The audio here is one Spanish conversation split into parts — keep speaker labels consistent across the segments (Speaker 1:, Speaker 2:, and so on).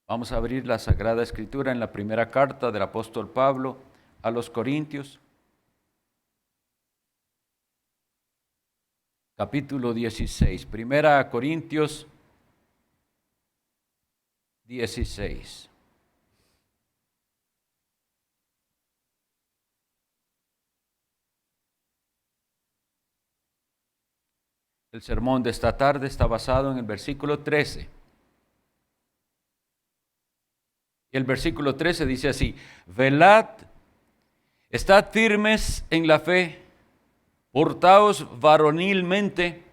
Speaker 1: Vamos a abrir la Sagrada Escritura en la primera carta del apóstol Pablo a los Corintios, capítulo 16. Primera Corintios 16. El sermón de esta tarde está basado en el versículo 13. Y el versículo 13 dice así: velad, estad firmes en la fe, portaos varonilmente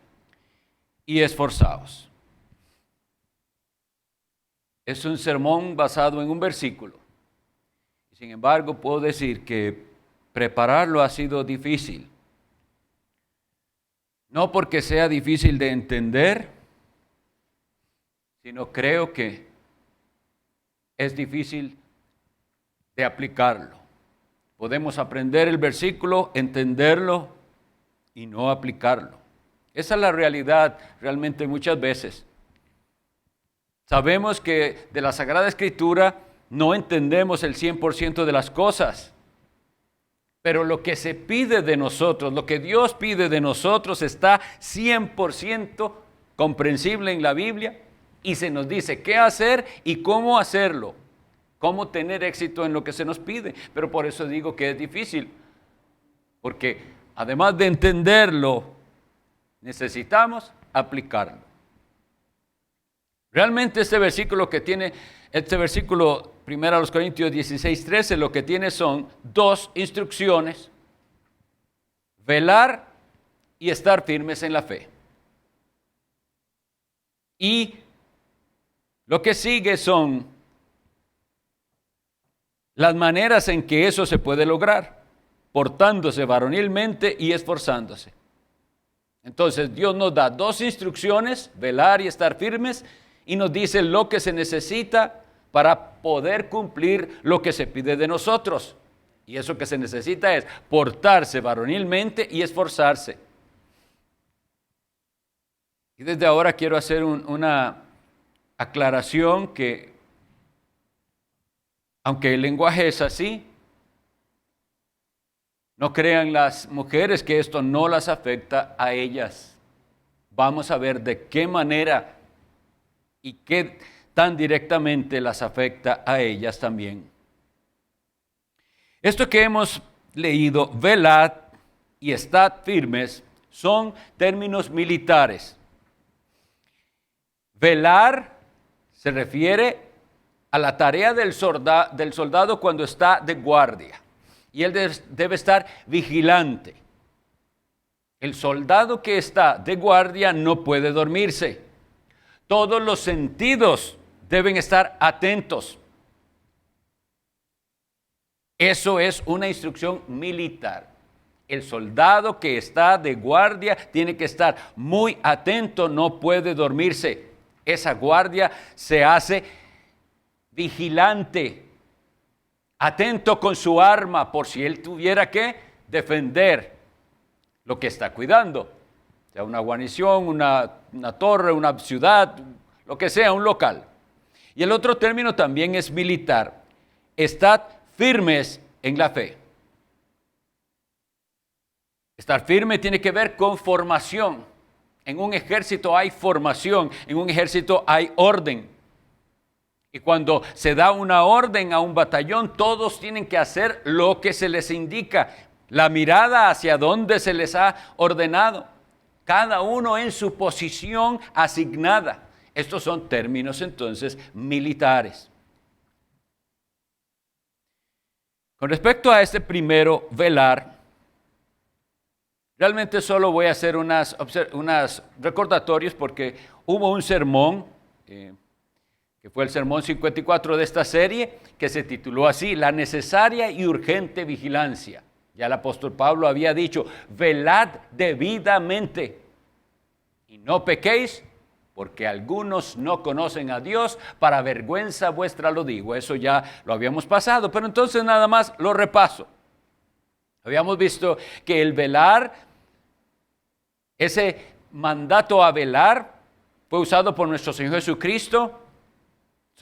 Speaker 1: y esforzaos. Es un sermón basado en un versículo. Sin embargo, puedo decir que prepararlo ha sido difícil. No porque sea difícil de entender, sino creo que es difícil de aplicarlo. Podemos aprender el versículo, entenderlo y no aplicarlo. Esa es la realidad realmente muchas veces. Sabemos que de la Sagrada Escritura no entendemos el 100% de las cosas, pero lo que se pide de nosotros, lo que Dios pide de nosotros está 100% comprensible en la Biblia y se nos dice qué hacer y cómo hacerlo, cómo tener éxito en lo que se nos pide. Pero por eso digo que es difícil, porque además de entenderlo, necesitamos aplicarlo. Realmente este versículo 1 Corintios 16:13, lo que tiene son dos instrucciones: velar y estar firmes en la fe. Y lo que sigue son las maneras en que eso se puede lograr: portándose varonilmente y esforzándose. Entonces Dios nos da dos instrucciones: velar y estar firmes, y nos dice lo que se necesita para poder cumplir lo que se pide de nosotros. Y eso que se necesita es portarse varonilmente y esforzarse. Y desde ahora quiero hacer una aclaración que, aunque el lenguaje es así, no crean las mujeres que esto no las afecta a ellas. Vamos a ver de qué manera y qué tan directamente las afecta a ellas también. Esto que hemos leído, velad y estad firmes, son términos militares. Velar se refiere a la tarea del soldado cuando está de guardia, y él debe estar vigilante. El soldado que está de guardia no puede dormirse. Todos los sentidos deben estar atentos. Eso es una instrucción militar. El soldado que está de guardia tiene que estar muy atento, no puede dormirse. Esa guardia se hace vigilante, atento con su arma por si él tuviera que defender lo que está cuidando, sea una guarnición, una torre, una ciudad, lo que sea, un local. Y el otro término también es militar: estad firmes en la fe. Estar firme tiene que ver con formación. En un ejército hay formación, en un ejército hay orden. Y cuando se da una orden a un batallón, todos tienen que hacer lo que se les indica, la mirada hacia donde se les ha ordenado, cada uno en su posición asignada. Estos son términos entonces militares. Con respecto a este primero, velar, realmente solo voy a hacer unas recordatorios porque hubo un sermón, que fue el sermón 54 de esta serie, que se tituló así: la necesaria y urgente vigilancia. Ya el apóstol Pablo había dicho: velad debidamente y no pequéis, porque algunos no conocen a Dios, para vergüenza vuestra lo digo. Eso ya lo habíamos pasado, pero entonces nada más lo repaso. Habíamos visto que el velar, ese mandato a velar, fue usado por nuestro Señor Jesucristo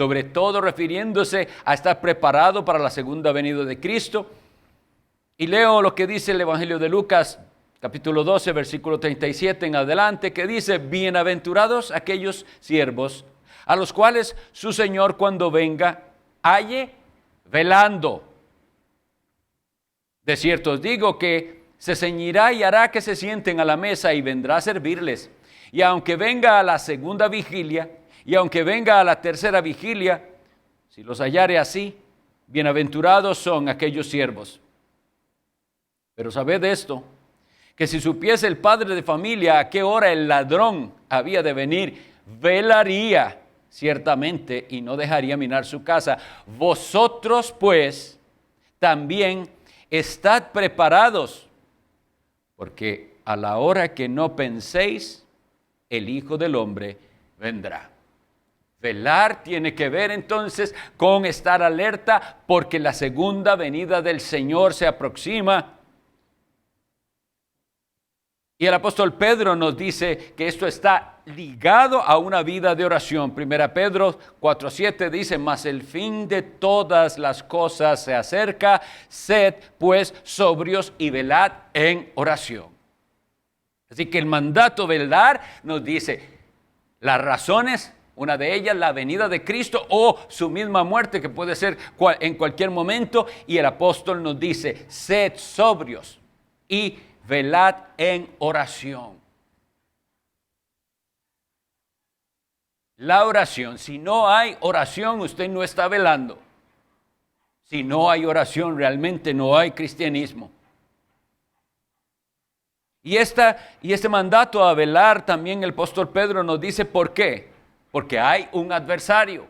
Speaker 1: sobre todo refiriéndose a estar preparado para la segunda venida de Cristo. Y leo lo que dice el Evangelio de Lucas, capítulo 12, versículo 37 en adelante, que dice: bienaventurados aquellos siervos a los cuales su Señor cuando venga halle velando. De cierto os digo que se ceñirá y hará que se sienten a la mesa y vendrá a servirles. Y aunque venga a la segunda vigilia y aunque venga a la tercera vigilia, si los hallare así, bienaventurados son aquellos siervos. Pero sabed esto, que si supiese el padre de familia a qué hora el ladrón había de venir, velaría ciertamente y no dejaría minar su casa. Vosotros pues también estad preparados, porque a la hora que no penséis, el Hijo del Hombre vendrá. Velar tiene que ver entonces con estar alerta, porque la segunda venida del Señor se aproxima. Y el apóstol Pedro nos dice que esto está ligado a una vida de oración. Primera Pedro 4:7 dice: mas el fin de todas las cosas se acerca, sed pues sobrios y velad en oración. Así que el mandato velar nos dice las razones, una de ellas la venida de Cristo o su misma muerte, que puede ser en cualquier momento. Y el apóstol nos dice: sed sobrios y velad en oración. La oración, si no hay oración, usted no está velando. Si no hay oración, realmente no hay cristianismo. Y este mandato a velar también el apóstol Pedro nos dice por qué. Porque hay un adversario.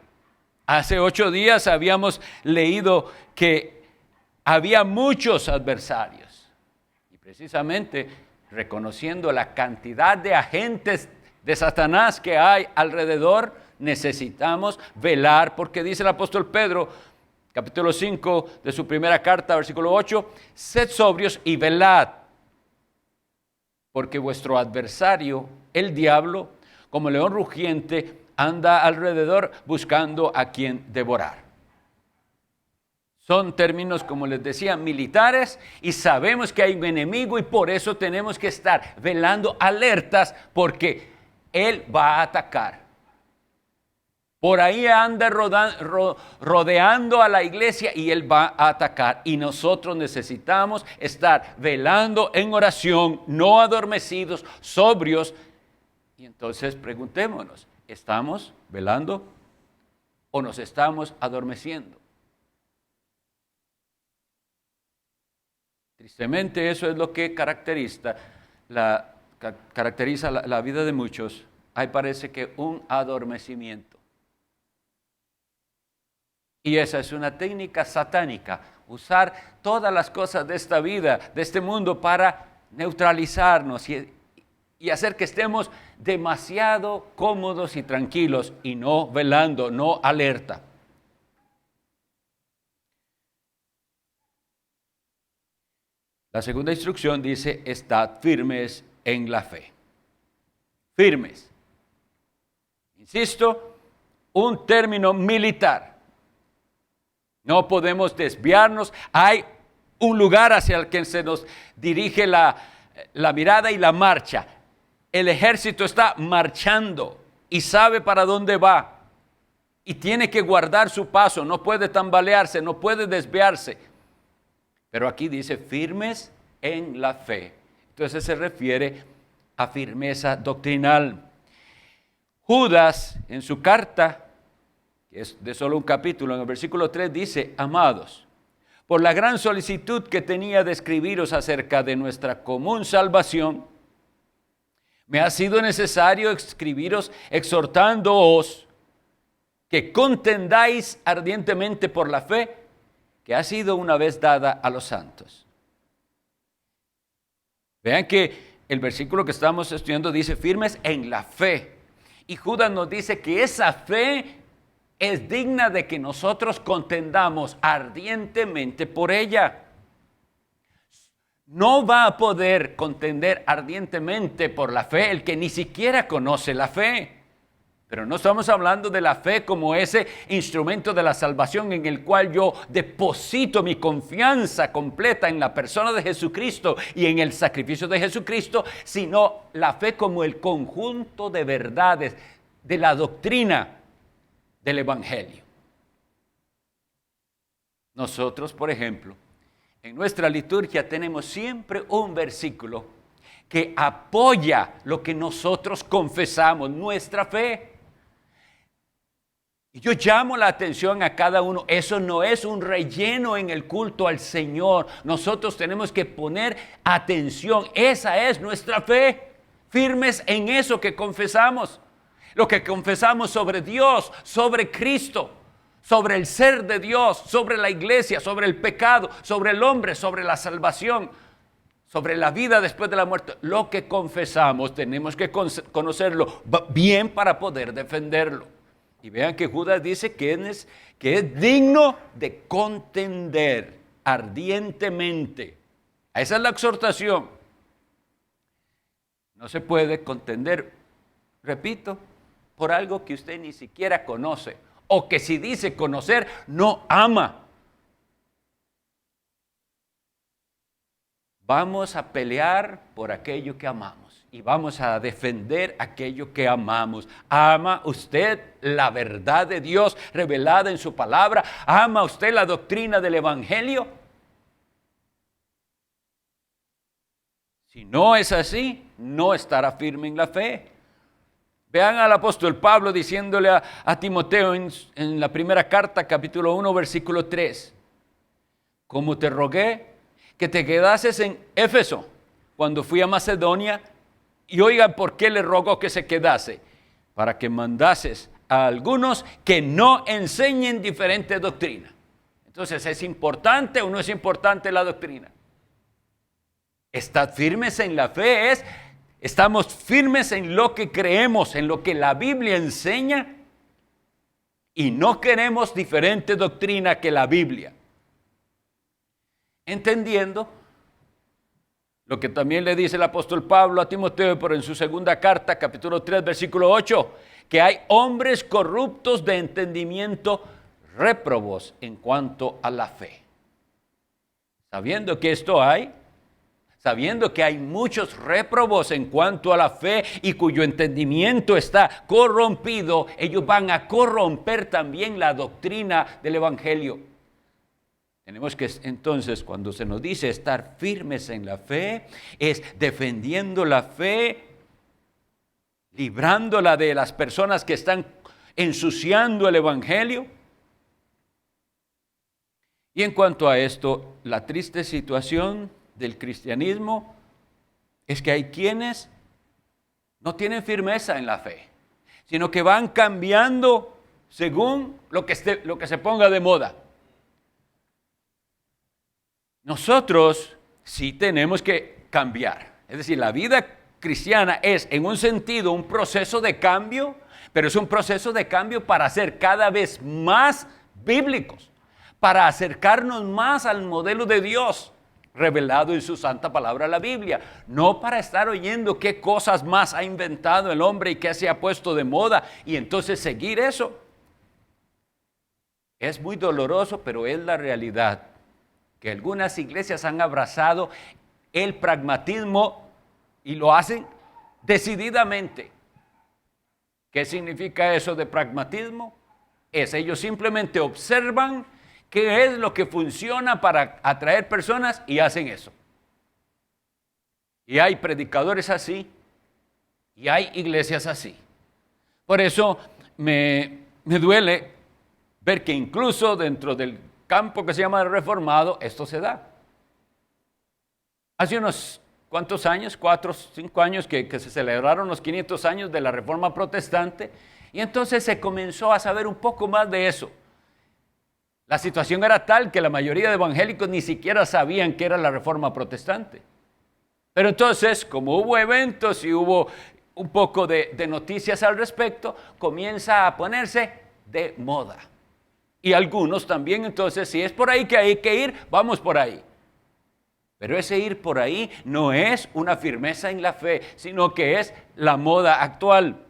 Speaker 1: Hace 8 días habíamos leído que había muchos adversarios. Precisamente reconociendo la cantidad de agentes de Satanás que hay alrededor, necesitamos velar, porque dice el apóstol Pedro, capítulo 5 de su primera carta, versículo 8, sed sobrios y velad, porque vuestro adversario, el diablo, como león rugiente, anda alrededor buscando a quien devorar. Son términos, como les decía, militares, y sabemos que hay un enemigo y por eso tenemos que estar velando alertas, porque él va a atacar. Por ahí anda rodeando a la iglesia y él va a atacar. Y nosotros necesitamos estar velando en oración, no adormecidos, sobrios. Y entonces preguntémonos, ¿estamos velando o nos estamos adormeciendo? Tristemente eso es lo que caracteriza la vida de muchos. Ahí parece que un adormecimiento. Y esa es una técnica satánica, usar todas las cosas de esta vida, de este mundo, para neutralizarnos y hacer que estemos demasiado cómodos y tranquilos y no velando, no alerta. La segunda instrucción dice: estad firmes en la fe. Firmes. Insisto, un término militar. No podemos desviarnos. Hay un lugar hacia el que se nos dirige la mirada y la marcha. El ejército está marchando y sabe para dónde va. Y tiene que guardar su paso. No puede tambalearse, no puede desviarse. Pero aquí dice firmes en la fe. Entonces se refiere a firmeza doctrinal. Judas, en su carta, que es de solo un capítulo, en el versículo 3 dice: amados, por la gran solicitud que tenía de escribiros acerca de nuestra común salvación, me ha sido necesario escribiros exhortándoos que contendáis ardientemente por la fe que ha sido una vez dada a los santos. Vean que el versículo que estamos estudiando dice firmes en la fe. Y Judas nos dice que esa fe es digna de que nosotros contendamos ardientemente por ella. No va a poder contender ardientemente por la fe el que ni siquiera conoce la fe. Pero no estamos hablando de la fe como ese instrumento de la salvación en el cual yo deposito mi confianza completa en la persona de Jesucristo y en el sacrificio de Jesucristo, sino la fe como el conjunto de verdades de la doctrina del Evangelio. Nosotros, por ejemplo, en nuestra liturgia tenemos siempre un versículo que apoya lo que nosotros confesamos, nuestra fe. Y yo llamo la atención a cada uno, eso no es un relleno en el culto al Señor. Nosotros tenemos que poner atención, esa es nuestra fe, firmes en eso que confesamos. Lo que confesamos sobre Dios, sobre Cristo, sobre el ser de Dios, sobre la iglesia, sobre el pecado, sobre el hombre, sobre la salvación, sobre la vida después de la muerte. Lo que confesamos tenemos que conocerlo bien para poder defenderlo. Y vean que Judas dice que es digno de contender ardientemente. Esa es la exhortación. No se puede contender, repito, por algo que usted ni siquiera conoce, o que si dice conocer, no ama. Vamos a pelear por aquello que amamos y vamos a defender aquello que amamos. ¿Ama usted la verdad de Dios revelada en su palabra? ¿Ama usted la doctrina del Evangelio? Si no es así, no estará firme en la fe. Vean al apóstol Pablo diciéndole a Timoteo en la primera carta, capítulo 1, versículo 3. Como te rogué que te quedases en Éfeso cuando fui a Macedonia, y oigan por qué le rogó que se quedase, para que mandases a algunos que no enseñen diferente doctrina. Entonces, ¿es importante o no es importante la doctrina? Estad firmes en la fe, estamos firmes en lo que creemos, en lo que la Biblia enseña, y no queremos diferente doctrina que la Biblia. Entendiendo lo que también le dice el apóstol Pablo a Timoteo, pero en su segunda carta, capítulo 3, versículo 8, que hay hombres corruptos de entendimiento, réprobos en cuanto a la fe. Sabiendo que esto hay, sabiendo que hay muchos réprobos en cuanto a la fe y cuyo entendimiento está corrompido, ellos van a corromper también la doctrina del Evangelio. Tenemos que entonces, cuando se nos dice estar firmes en la fe, es defendiendo la fe, librándola de las personas que están ensuciando el Evangelio. Y en cuanto a esto, la triste situación del cristianismo es que hay quienes no tienen firmeza en la fe, sino que van cambiando según lo que se ponga de moda. Nosotros sí tenemos que cambiar. Es decir, la vida cristiana es en un sentido un proceso de cambio, pero es un proceso de cambio para ser cada vez más bíblicos, para acercarnos más al modelo de Dios revelado en su santa palabra, la Biblia, no para estar oyendo qué cosas más ha inventado el hombre y qué se ha puesto de moda y entonces seguir eso. Es muy doloroso, pero es la realidad, que algunas iglesias han abrazado el pragmatismo y lo hacen decididamente. ¿Qué significa eso de pragmatismo? Ellos simplemente observan qué es lo que funciona para atraer personas y hacen eso. Y hay predicadores así, y hay iglesias así. Por eso me duele ver que incluso dentro del campo que se llama reformado, esto se da. Hace unos cuantos años, 4 o 5 años, que se celebraron los 500 años de la Reforma Protestante, y entonces se comenzó a saber un poco más de eso. La situación era tal que la mayoría de evangélicos ni siquiera sabían qué era la Reforma Protestante. Pero entonces, como hubo eventos y hubo un poco de noticias al respecto, comienza a ponerse de moda. Y algunos también, entonces, si es por ahí que hay que ir, vamos por ahí. Pero ese ir por ahí no es una firmeza en la fe, sino que es la moda actual.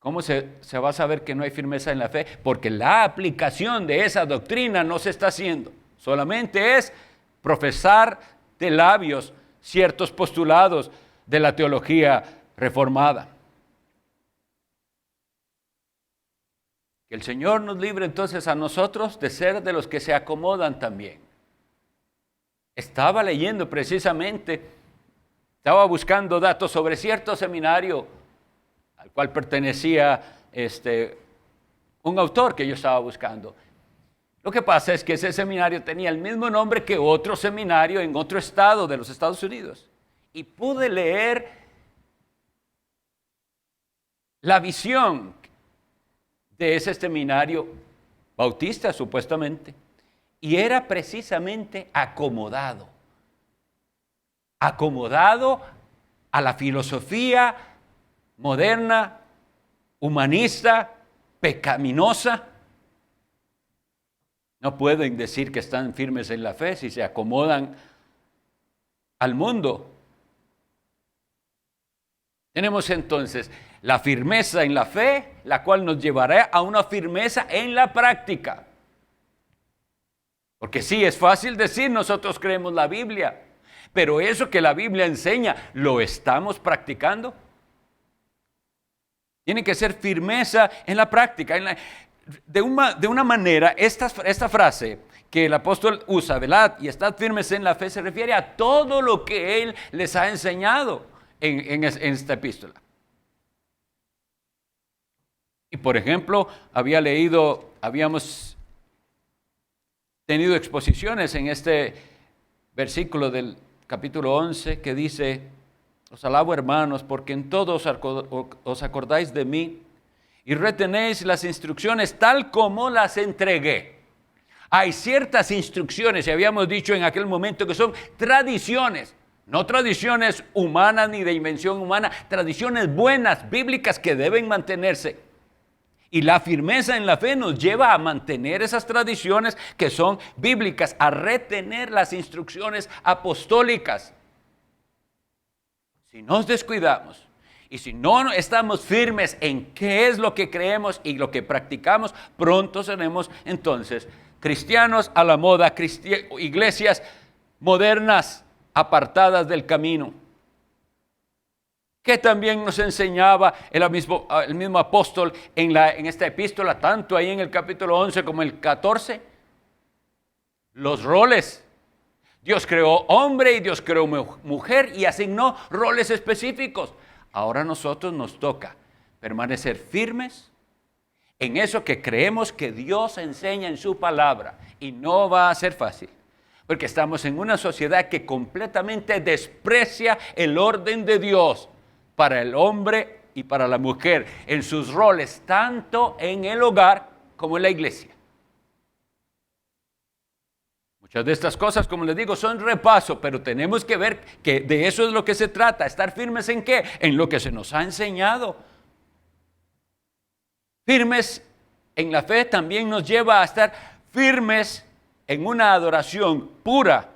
Speaker 1: ¿Cómo se va a saber que no hay firmeza en la fe? Porque la aplicación de esa doctrina no se está haciendo. Solamente es profesar de labios ciertos postulados de la teología reformada. Que el Señor nos libre entonces a nosotros de ser de los que se acomodan también. Estaba leyendo precisamente, estaba buscando datos sobre cierto seminario al cual pertenecía un autor que yo estaba buscando. Lo que pasa es que ese seminario tenía el mismo nombre que otro seminario en otro estado de los Estados Unidos. Y pude leer la visión de ese seminario bautista, supuestamente, y era precisamente acomodado a la filosofía moderna, humanista, pecaminosa. No pueden decir que están firmes en la fe si se acomodan al mundo. Tenemos entonces la firmeza en la fe, la cual nos llevará a una firmeza en la práctica. Porque sí, es fácil decir, nosotros creemos la Biblia, pero eso que la Biblia enseña, ¿lo estamos practicando? Tiene que ser firmeza en la práctica. De una manera, esta frase que el apóstol usa, velad y estad firmes en la fe, se refiere a todo lo que él les ha enseñado en esta epístola. Y por ejemplo, habíamos tenido exposiciones en este versículo del capítulo 11 que dice: os alabo, hermanos, porque en todo os acordáis de mí y retenéis las instrucciones tal como las entregué. Hay ciertas instrucciones, y habíamos dicho en aquel momento, que son tradiciones, no tradiciones humanas ni de invención humana, tradiciones buenas, bíblicas, que deben mantenerse. Y la firmeza en la fe nos lleva a mantener esas tradiciones que son bíblicas, a retener las instrucciones apostólicas. Si nos descuidamos y si no estamos firmes en qué es lo que creemos y lo que practicamos, pronto seremos entonces cristianos a la moda, iglesias modernas apartadas del camino. Que también nos enseñaba el mismo apóstol en esta epístola, tanto ahí en el capítulo 11 como el 14, los roles. Dios creó hombre y Dios creó mujer y asignó roles específicos. Ahora a nosotros nos toca permanecer firmes en eso que creemos que Dios enseña en su palabra. Y no va a ser fácil, porque estamos en una sociedad que completamente desprecia el orden de Dios para el hombre y para la mujer en sus roles, tanto en el hogar como en la iglesia. Muchas de estas cosas, como les digo, son repaso, pero tenemos que ver que de eso es lo que se trata. ¿Estar firmes en qué? En lo que se nos ha enseñado. Firmes en la fe también nos lleva a estar firmes en una adoración pura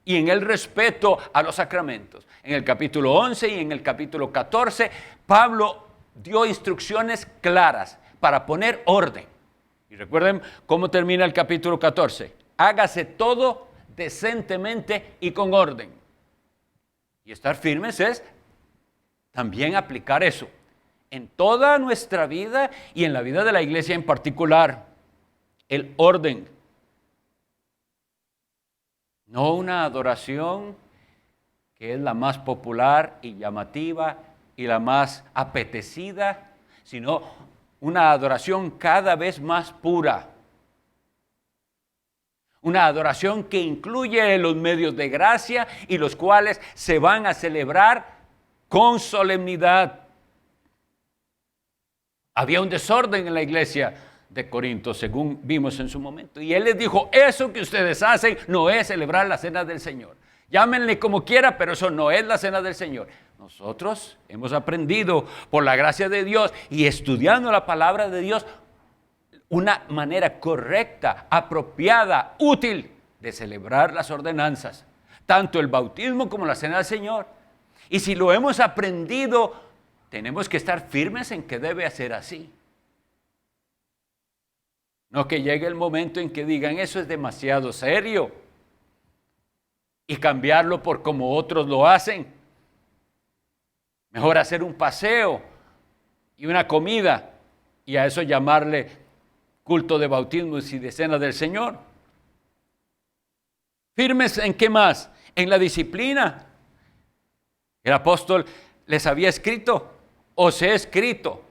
Speaker 1: y en el respeto a los sacramentos. En el capítulo 11 y en el capítulo 14, Pablo dio instrucciones claras para poner orden. Y recuerden cómo termina el capítulo 14. Hágase todo decentemente y con orden. Y estar firmes es también aplicar eso en toda nuestra vida y en la vida de la iglesia en particular. El orden. No una adoración que es la más popular y llamativa y la más apetecida, sino una adoración cada vez más pura. Una adoración que incluye los medios de gracia y los cuales se van a celebrar con solemnidad. Había un desorden en la iglesia de Corinto, según vimos en su momento. Y él les dijo, eso que ustedes hacen no es celebrar la cena del Señor. Llámenle como quiera, pero eso no es la cena del Señor. Nosotros hemos aprendido por la gracia de Dios y estudiando la palabra de Dios una manera correcta, apropiada, útil de celebrar las ordenanzas, tanto el bautismo como la cena del Señor. Y si lo hemos aprendido tenemos que estar firmes en que debe ser así. No que llegue el momento en que digan, eso es demasiado serio, y cambiarlo por como otros lo hacen. Mejor hacer un paseo y una comida, y a eso llamarle culto de bautismos y de cena del Señor. ¿Firmes en qué más? En la disciplina. El apóstol les había escrito, os he escrito,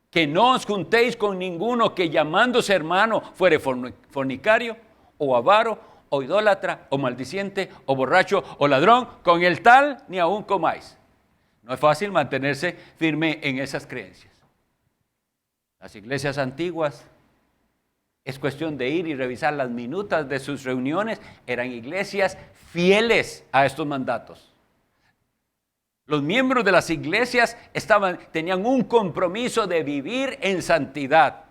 Speaker 1: que no os juntéis con ninguno que llamándose hermano fuere fornicario, o avaro, o idólatra, o maldiciente, o borracho, o ladrón, con el tal ni aun comáis. No es fácil mantenerse firme en esas creencias. Las iglesias antiguas, es cuestión de ir y revisar las minutas de sus reuniones, eran iglesias fieles a estos mandatos. Los miembros de las iglesias tenían un compromiso de vivir en santidad.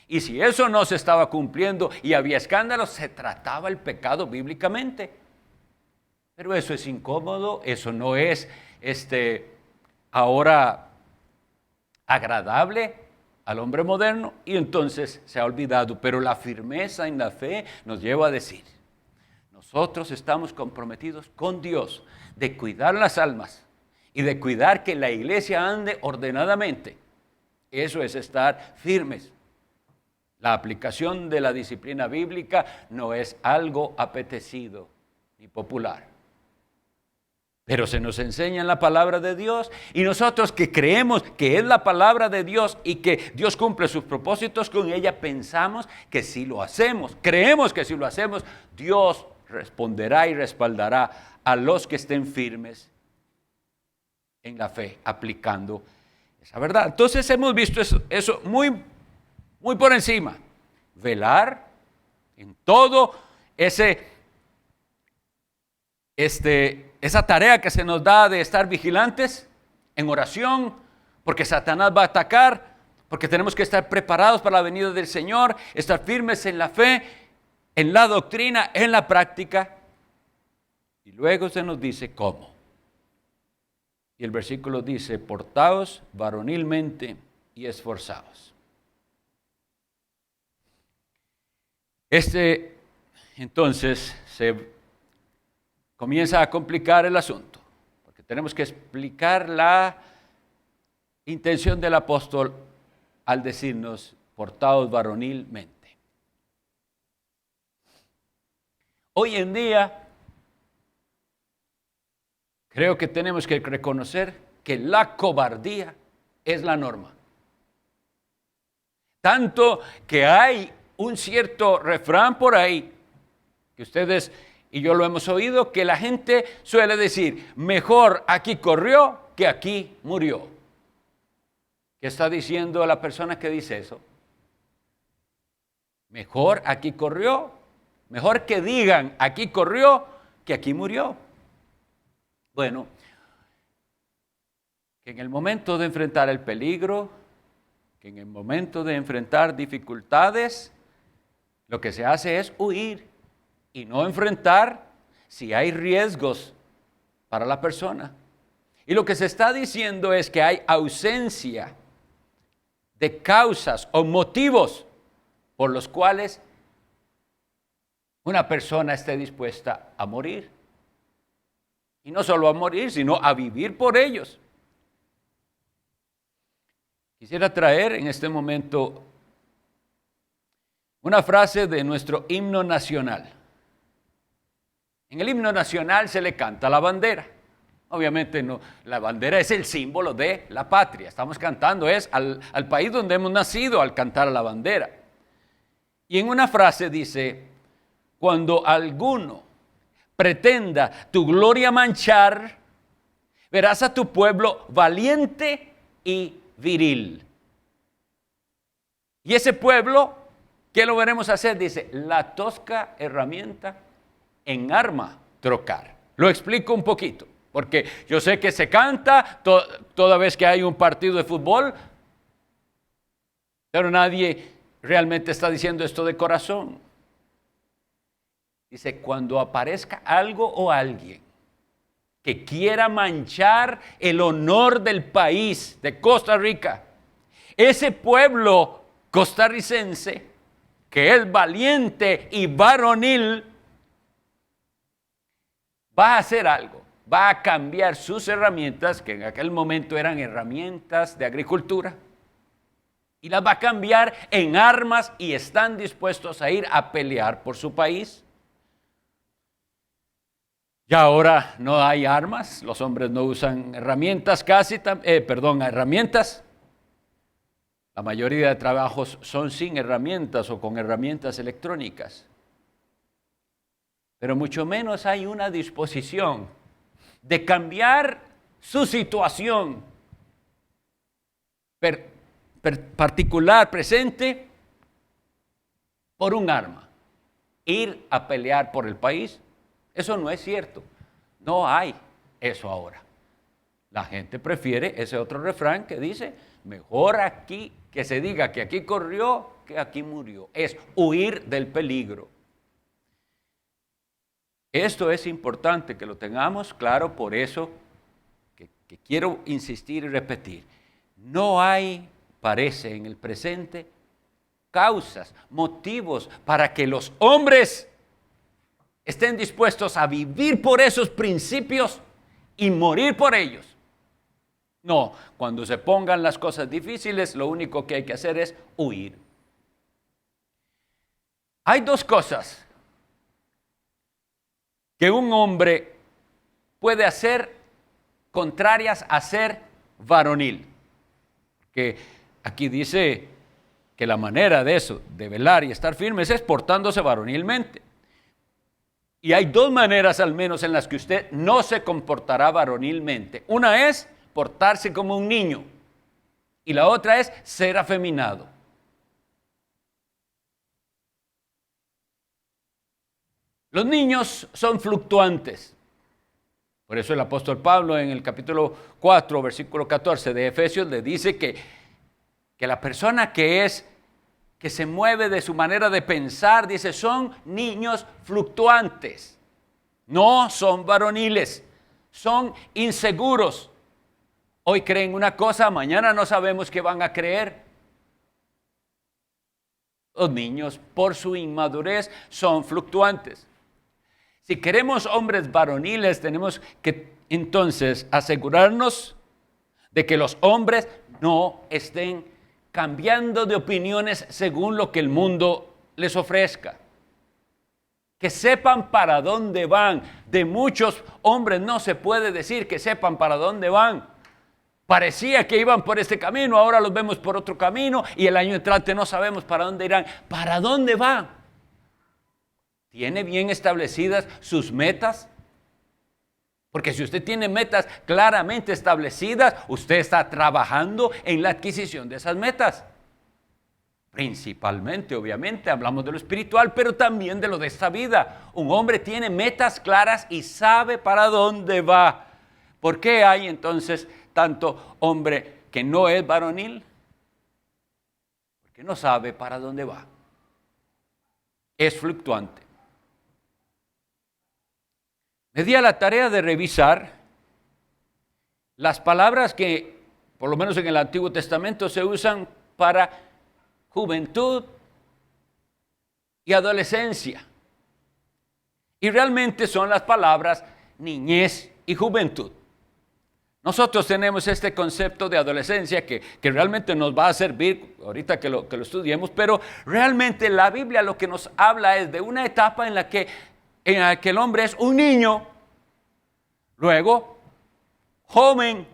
Speaker 1: Y si eso no se estaba cumpliendo y había escándalos, se trataba el pecado bíblicamente. Pero eso es incómodo, eso no es ahora agradable al hombre moderno, y entonces se ha olvidado. Pero la firmeza en la fe nos lleva a decir, nosotros estamos comprometidos con Dios de cuidar las almas y de cuidar que la iglesia ande ordenadamente. Eso es estar firmes. La aplicación de la disciplina bíblica no es algo apetecido ni popular, pero se nos enseña en la palabra de Dios, y nosotros que creemos que es la palabra de Dios y que Dios cumple sus propósitos con ella, pensamos que si lo hacemos, creemos que si lo hacemos, Dios responderá y respaldará a los que estén firmes en la fe, aplicando esa verdad. Entonces hemos visto eso muy por encima. Velar en todo esa tarea que se nos da de estar vigilantes en oración, porque Satanás va a atacar, porque tenemos que estar preparados para la venida del Señor, estar firmes en la fe, en la doctrina, en la práctica. Y luego se nos dice cómo. Y el versículo dice, portaos varonilmente y esforzaos. Entonces se comienza a complicar el asunto, porque tenemos que explicar la intención del apóstol al decirnos, portaos varonilmente. Hoy en día, creo que tenemos que reconocer que la cobardía es la norma. Tanto que hay un cierto refrán por ahí, que ustedes y yo lo hemos oído, que la gente suele decir, mejor aquí corrió que aquí murió. ¿Qué está diciendo la persona que dice eso? Mejor aquí corrió, mejor que digan aquí corrió que aquí murió. Bueno, que en el momento de enfrentar el peligro, que en el momento de enfrentar dificultades, lo que se hace es huir y no enfrentar si hay riesgos para la persona. Y lo que se está diciendo es que hay ausencia de causas o motivos por los cuales una persona esté dispuesta a morir. Y no solo a morir, sino a vivir por ellos. Quisiera traer en este momento una frase de nuestro himno nacional. En el himno nacional se le canta la bandera. Obviamente no, la bandera es el símbolo de la patria. Estamos cantando al país donde hemos nacido al cantar la bandera. Y en una frase dice, cuando alguno pretenda tu gloria manchar, verás a tu pueblo valiente y viril. Y ese pueblo, ¿qué lo veremos hacer? Dice, la tosca herramienta en arma trocar. Lo explico un poquito, porque yo sé que se canta toda vez que hay un partido de fútbol, pero nadie realmente está diciendo esto de corazón. Dice, cuando aparezca algo o alguien que quiera manchar el honor del país, de Costa Rica, ese pueblo costarricense, que es valiente y varonil, va a hacer algo, va a cambiar sus herramientas, que en aquel momento eran herramientas de agricultura, y las va a cambiar en armas y están dispuestos a ir a pelear por su país. Ya ahora no hay armas, los hombres no usan herramientas herramientas. La mayoría de trabajos son sin herramientas o con herramientas electrónicas. Pero mucho menos hay una disposición de cambiar su situación particular, presente, por un arma. Ir a pelear por el país. Eso no es cierto. No hay eso ahora. La gente prefiere ese otro refrán que dice, mejor aquí que se diga que aquí corrió que aquí murió. Es huir del peligro. Esto es importante que lo tengamos claro, por eso que quiero insistir y repetir. No hay, parece en el presente, causas, motivos para que los hombres estén dispuestos a vivir por esos principios y morir por ellos. No, cuando se pongan las cosas difíciles, lo único que hay que hacer es huir. Hay dos cosas que un hombre puede hacer contrarias a ser varonil. Que aquí dice que la manera de eso, de velar y estar firmes, es portándose varonilmente. Y hay dos maneras al menos en las que usted no se comportará varonilmente. Una es portarse como un niño y la otra es ser afeminado. Los niños son fluctuantes. Por eso el apóstol Pablo en el capítulo 4, versículo 14 de Efesios le dice que la persona que se mueve de su manera de pensar, dice, son niños fluctuantes. No son varoniles, son inseguros. Hoy creen una cosa, mañana no sabemos qué van a creer. Los niños, por su inmadurez, son fluctuantes. Si queremos hombres varoniles, tenemos que entonces asegurarnos de que los hombres no estén cambiando de opiniones según lo que el mundo les ofrezca. Que sepan para dónde van. De muchos hombres no se puede decir que sepan para dónde van. Parecía que iban por este camino, ahora los vemos por otro camino y el año entrante no sabemos para dónde irán. ¿Para dónde van? ¿Tiene bien establecidas sus metas? Porque si usted tiene metas claramente establecidas, usted está trabajando en la adquisición de esas metas. Principalmente, obviamente, hablamos de lo espiritual, pero también de lo de esta vida. Un hombre tiene metas claras y sabe para dónde va. ¿Por qué hay entonces tanto hombre que no es varonil? Porque no sabe para dónde va. Es fluctuante. Me di a la tarea de revisar las palabras que, por lo menos en el Antiguo Testamento, se usan para juventud y adolescencia. Y realmente son las palabras niñez y juventud. Nosotros tenemos este concepto de adolescencia que realmente nos va a servir ahorita que lo estudiemos, pero realmente la Biblia lo que nos habla es de una etapa en la que el hombre es un niño, luego joven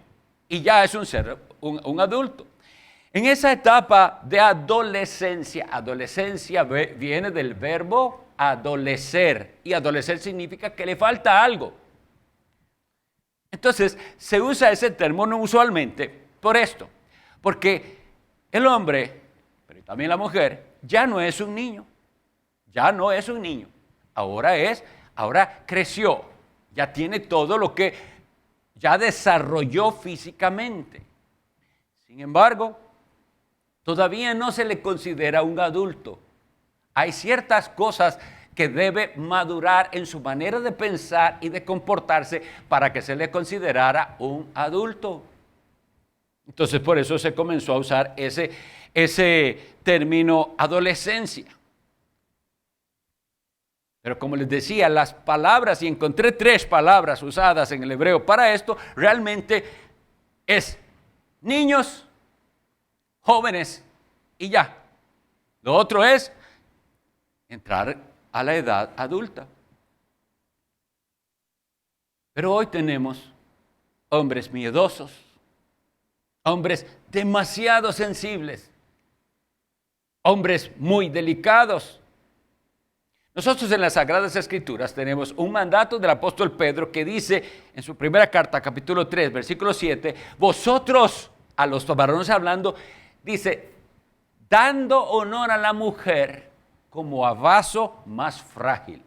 Speaker 1: y ya es un adulto. En esa etapa de adolescencia viene del verbo adolecer, y adolecer significa que le falta algo. Entonces se usa ese término usualmente por esto, porque el hombre, pero también la mujer, ya no es un niño, ahora creció, ya tiene todo lo que ya desarrolló físicamente. Sin embargo, todavía no se le considera un adulto. Hay ciertas cosas que debe madurar en su manera de pensar y de comportarse para que se le considerara un adulto. Entonces por eso se comenzó a usar ese término adolescencia. Pero como les decía, las palabras, y encontré 3 palabras usadas en el hebreo para esto, realmente es niños, jóvenes y ya. Lo otro es entrar a la edad adulta. Pero hoy tenemos hombres miedosos, hombres demasiado sensibles, hombres muy delicados. Nosotros en las Sagradas Escrituras tenemos un mandato del apóstol Pedro que dice en su primera carta, capítulo 3, versículo 7, vosotros, a los varones hablando, dice, dando honor a la mujer como a vaso más frágil.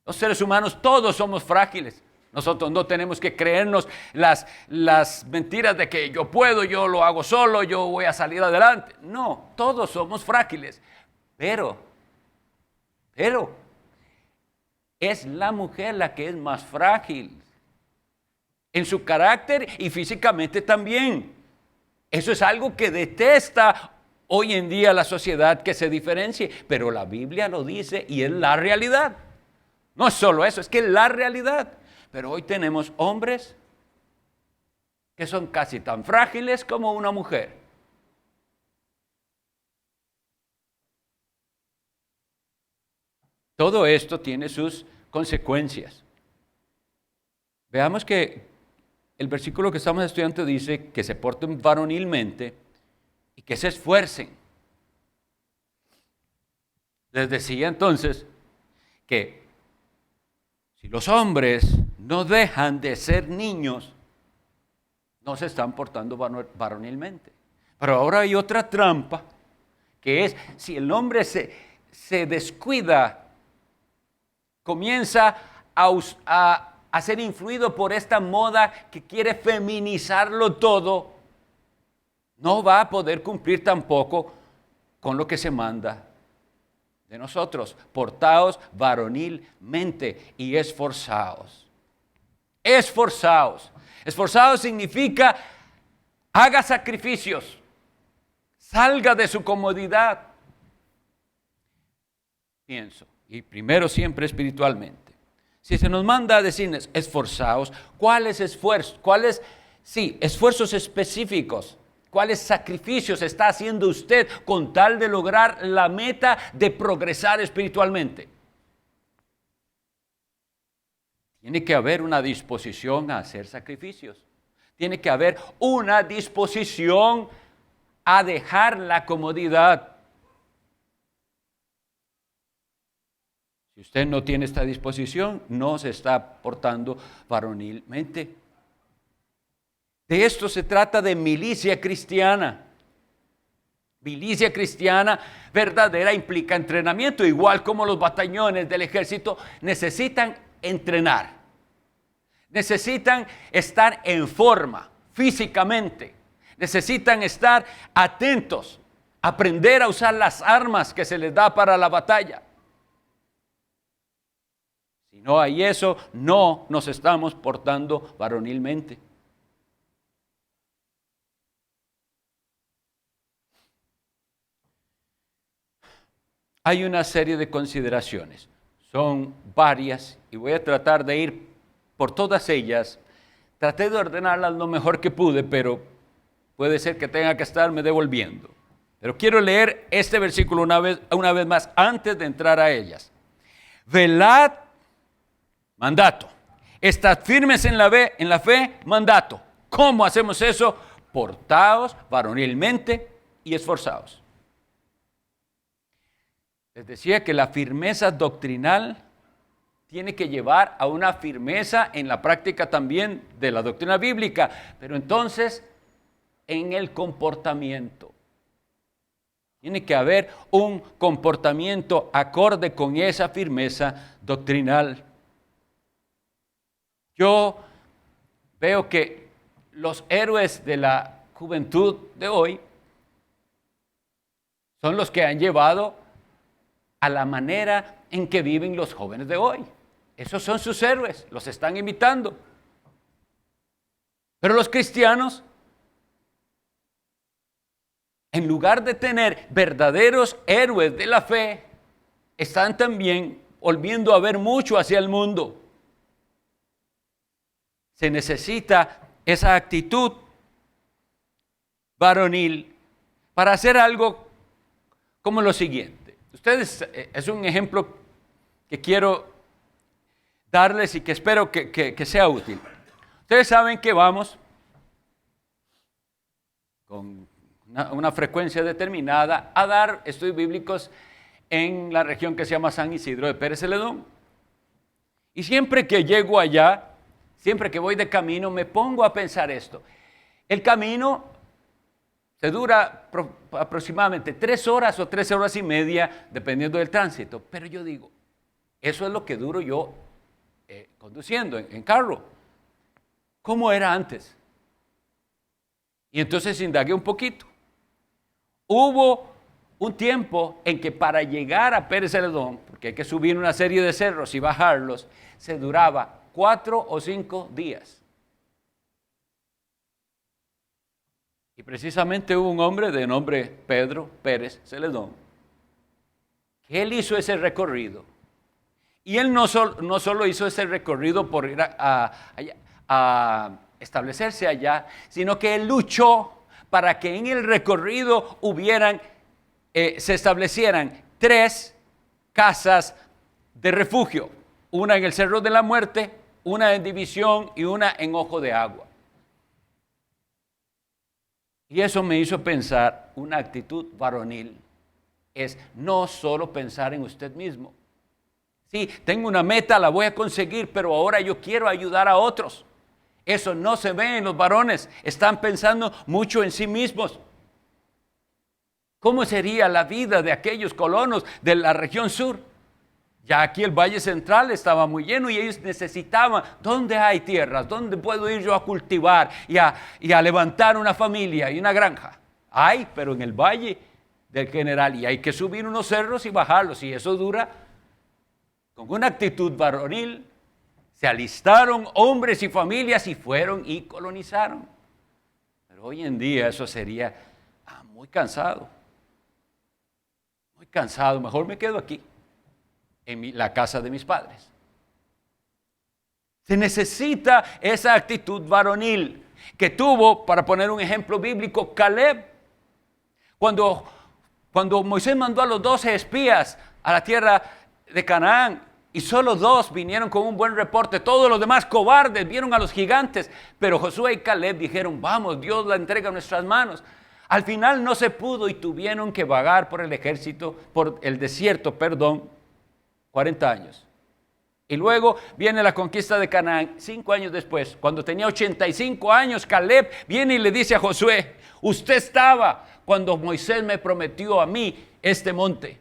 Speaker 1: Los seres humanos todos somos frágiles. Nosotros no tenemos que creernos las mentiras de que yo puedo, yo lo hago solo, yo voy a salir adelante. No, todos somos frágiles. Pero es la mujer la que es más frágil en su carácter y físicamente también. Eso es algo que detesta hoy en día la sociedad, que se diferencie, pero la Biblia lo dice y es la realidad. No es solo eso, es que es la realidad. Pero hoy tenemos hombres que son casi tan frágiles como una mujer. Todo esto tiene sus consecuencias. Veamos que el versículo que estamos estudiando dice que se porten varonilmente y que se esfuercen. Les decía entonces que si los hombres no dejan de ser niños, no se están portando varonilmente. Pero ahora hay otra trampa, que es si el hombre se descuida, comienza a ser influido por esta moda que quiere feminizarlo todo, no va a poder cumplir tampoco con lo que se manda de nosotros. Portaos varonilmente y esforzaos. Esforzaos. Esforzaos significa haga sacrificios, salga de su comodidad. Pienso, y primero siempre espiritualmente. Si se nos manda a decirles esforzaos, ¿cuáles esfuerzos? Esfuerzos específicos. ¿Cuáles sacrificios está haciendo usted con tal de lograr la meta de progresar espiritualmente? Tiene que haber una disposición a hacer sacrificios. Tiene que haber una disposición a dejar la comodidad. Si usted no tiene esta disposición, no se está portando varonilmente. De esto se trata de milicia cristiana. Milicia cristiana verdadera implica entrenamiento, igual como los batallones del ejército necesitan entrenar. Necesitan estar en forma físicamente. Necesitan estar atentos, aprender a usar las armas que se les da para la batalla. Si no hay eso, no nos estamos portando varonilmente. Hay una serie de consideraciones, son varias y voy a tratar de ir por todas ellas. Traté de ordenarlas lo mejor que pude, pero puede ser que tenga que estarme devolviendo. Pero quiero leer este versículo una vez más antes de entrar a ellas. Velad, mandato. Estad firmes en la fe, mandato. ¿Cómo hacemos eso? Portaos varonilmente y esforzaos. Les decía que la firmeza doctrinal tiene que llevar a una firmeza en la práctica también de la doctrina bíblica, pero entonces en el comportamiento. Tiene que haber un comportamiento acorde con esa firmeza doctrinal. Yo veo que los héroes de la juventud de hoy son los que han llevado a la manera en que viven los jóvenes de hoy. Esos son sus héroes, los están imitando. Pero los cristianos, en lugar de tener verdaderos héroes de la fe, están también volviendo a ver mucho hacia el mundo. Se necesita esa actitud varonil para hacer algo como lo siguiente. Ustedes, es un ejemplo que quiero darles y que espero que sea útil. Ustedes saben que vamos con una frecuencia determinada a dar estudios bíblicos en la región que se llama San Isidro de Pérez Celedón. Y siempre que llego allá, siempre que voy de camino, me pongo a pensar esto. El camino se dura aproximadamente 3 horas o 3 horas y media, dependiendo del tránsito. Pero yo digo, eso es lo que duro yo conduciendo en carro. ¿Cómo era antes? Y entonces indagué un poquito. Hubo un tiempo en que para llegar a Pérez Celedón, porque hay que subir una serie de cerros y bajarlos, se duraba 4 o 5 días. Y precisamente hubo un hombre de nombre Pedro Pérez Celedón, que él hizo ese recorrido. Y él no solo hizo ese recorrido por ir a establecerse allá, sino que él luchó para que en el recorrido se establecieran 3 casas de refugio, una en el Cerro de la Muerte, una en División y una en Ojo de Agua. Y eso me hizo pensar, una actitud varonil es no solo pensar en usted mismo. Sí, tengo una meta, la voy a conseguir, pero ahora yo quiero ayudar a otros. Eso no se ve en los varones, están pensando mucho en sí mismos. ¿Cómo sería la vida de aquellos colonos de la región sur? Ya aquí el Valle Central estaba muy lleno y ellos necesitaban, ¿dónde hay tierras? ¿Dónde puedo ir yo a cultivar y a levantar una familia y una granja? Hay, pero en el Valle del General, y hay que subir unos cerros y bajarlos, y eso dura. Con una actitud varonil, se alistaron hombres y familias y fueron y colonizaron. Pero hoy en día eso sería muy cansado. Muy cansado, mejor me quedo aquí, en la casa de mis padres. Se necesita esa actitud varonil que tuvo, para poner un ejemplo bíblico, Caleb. Cuando Moisés mandó a los 12 espías a la tierra de Canaán y solo 2 vinieron con un buen reporte, todos los demás cobardes vieron a los gigantes, pero Josué y Caleb dijeron, vamos, Dios la entrega en nuestras manos. Al final no se pudo y tuvieron que vagar por el desierto, 40 años. Y luego viene la conquista de Canaán, 5 años después, cuando tenía 85 años, Caleb viene y le dice a Josué, usted estaba cuando Moisés me prometió a mí este monte.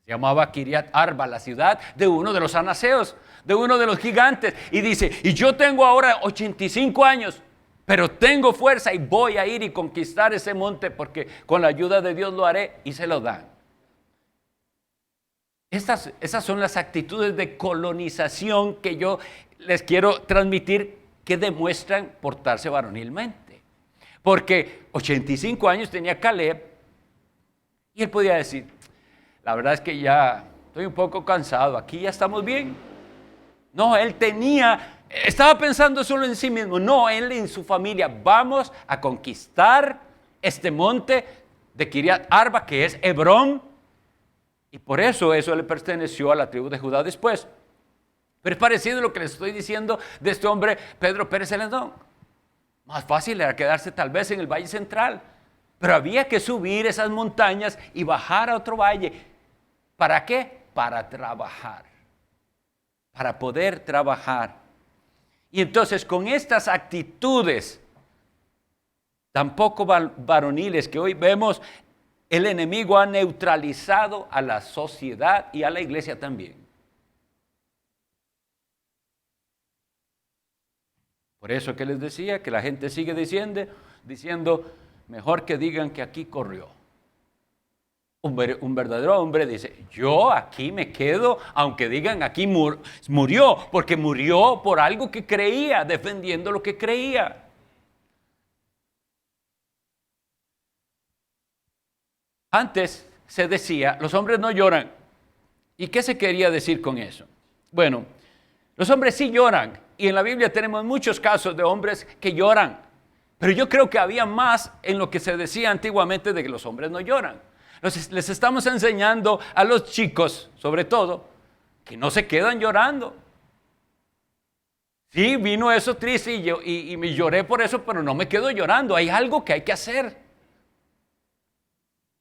Speaker 1: Se llamaba Kiriat Arba, la ciudad de uno de los anaseos, de uno de los gigantes. Y dice, y yo tengo ahora 85 años, pero tengo fuerza y voy a ir y conquistar ese monte porque con la ayuda de Dios lo haré, y se lo dan. Esas son las actitudes de colonización que yo les quiero transmitir, que demuestran portarse varonilmente. Porque 85 años tenía Caleb y él podía decir, la verdad es que ya estoy un poco cansado, aquí ya estamos bien. No, él estaba pensando solo en sí mismo, no, él en su familia, vamos a conquistar este monte de Kiriat Arba, que es Hebrón, y por eso le perteneció a la tribu de Judá después. Pero es parecido a lo que les estoy diciendo de este hombre, Pedro Pérez Celedón. Más fácil era quedarse tal vez en el Valle Central, pero había que subir esas montañas y bajar a otro valle. ¿Para qué? Para trabajar, para poder trabajar. Y entonces con estas actitudes tan poco varoniles que hoy vemos, el enemigo ha neutralizado a la sociedad y a la iglesia también. Por eso que les decía que la gente sigue diciendo, mejor que digan que aquí corrió. Un verdadero hombre dice, yo aquí me quedo, aunque digan aquí murió, porque murió por algo que creía, defendiendo lo que creía. Antes se decía, los hombres no lloran. ¿Y qué se quería decir con eso? Bueno, los hombres sí lloran, y en la Biblia tenemos muchos casos de hombres que lloran, pero yo creo que había más en lo que se decía antiguamente de que los hombres no lloran. Les estamos enseñando a los chicos, sobre todo, que no se quedan llorando. Sí, vino eso triste y me lloré por eso, pero no me quedo llorando. Hay algo que hay que hacer.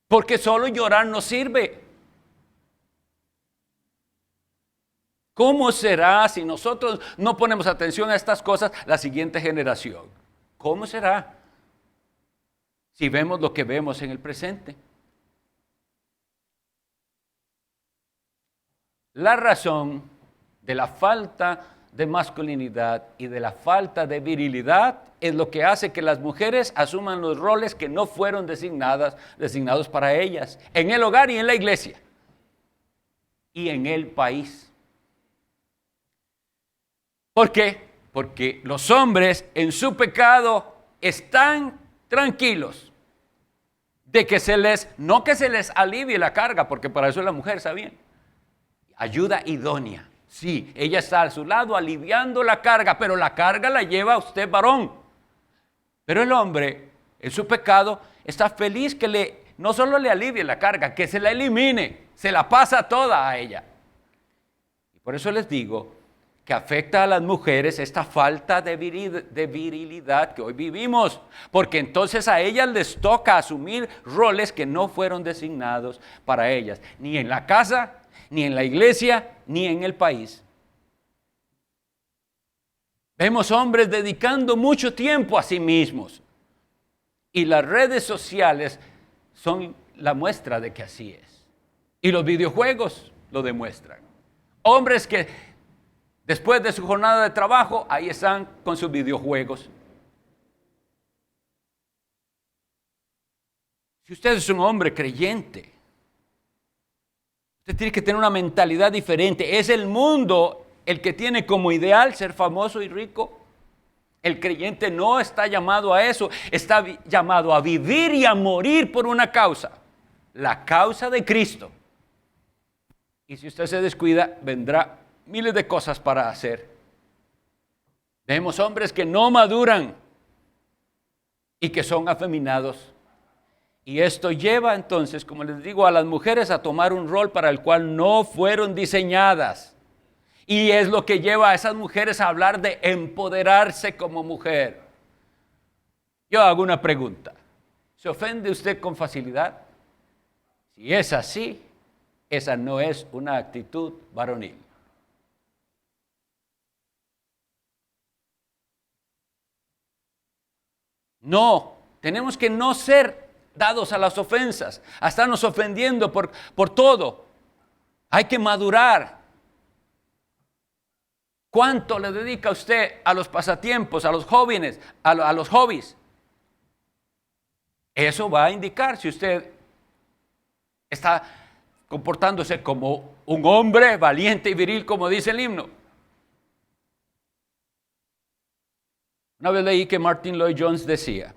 Speaker 1: Porque solo llorar no sirve. ¿Cómo será si nosotros no ponemos atención a estas cosas la siguiente generación? ¿Cómo será si vemos lo que vemos en el presente? La razón de la falta de masculinidad y de la falta de virilidad es lo que hace que las mujeres asuman los roles que no fueron designados para ellas, en el hogar y en la iglesia, y en el país. ¿Por qué? Porque los hombres en su pecado están tranquilos de que no que se les alivie la carga, porque para eso es la mujer, ¿sabían? Ayuda idónea. Sí, ella está a su lado aliviando la carga, pero la carga la lleva usted, varón. Pero el hombre, en su pecado, está feliz que no solo le alivie la carga, que se la elimine, se la pasa toda a ella. Y por eso les digo que afecta a las mujeres esta falta de virilidad que hoy vivimos, porque entonces a ellas les toca asumir roles que no fueron designados para ellas, ni en la casa, ni en la iglesia, ni en el país. Vemos hombres dedicando mucho tiempo a sí mismos, y las redes sociales son la muestra de que así es, y los videojuegos lo demuestran. Hombres que después de su jornada de trabajo, ahí están con sus videojuegos. Si usted es un hombre creyente, usted tiene que tener una mentalidad diferente. Es el mundo el que tiene como ideal ser famoso y rico. El creyente no está llamado a eso, está llamado a vivir y a morir por una causa, la causa de Cristo. Y si usted se descuida, vendrá miles de cosas para hacer. Vemos hombres que no maduran y que son afeminados. Y esto lleva entonces, como les digo, a las mujeres a tomar un rol para el cual no fueron diseñadas. Y es lo que lleva a esas mujeres a hablar de empoderarse como mujer. Yo hago una pregunta. ¿Se ofende usted con facilidad? Si es así, esa no es una actitud varonil. No, tenemos que no ser dados a las ofensas, a estarnos ofendiendo por todo. Hay que madurar. ¿Cuánto le dedica usted a los pasatiempos, a los jóvenes, a los hobbies? Eso va a indicar si usted está comportándose como un hombre valiente y viril, como dice el himno. Una vez leí que Martin Lloyd Jones decía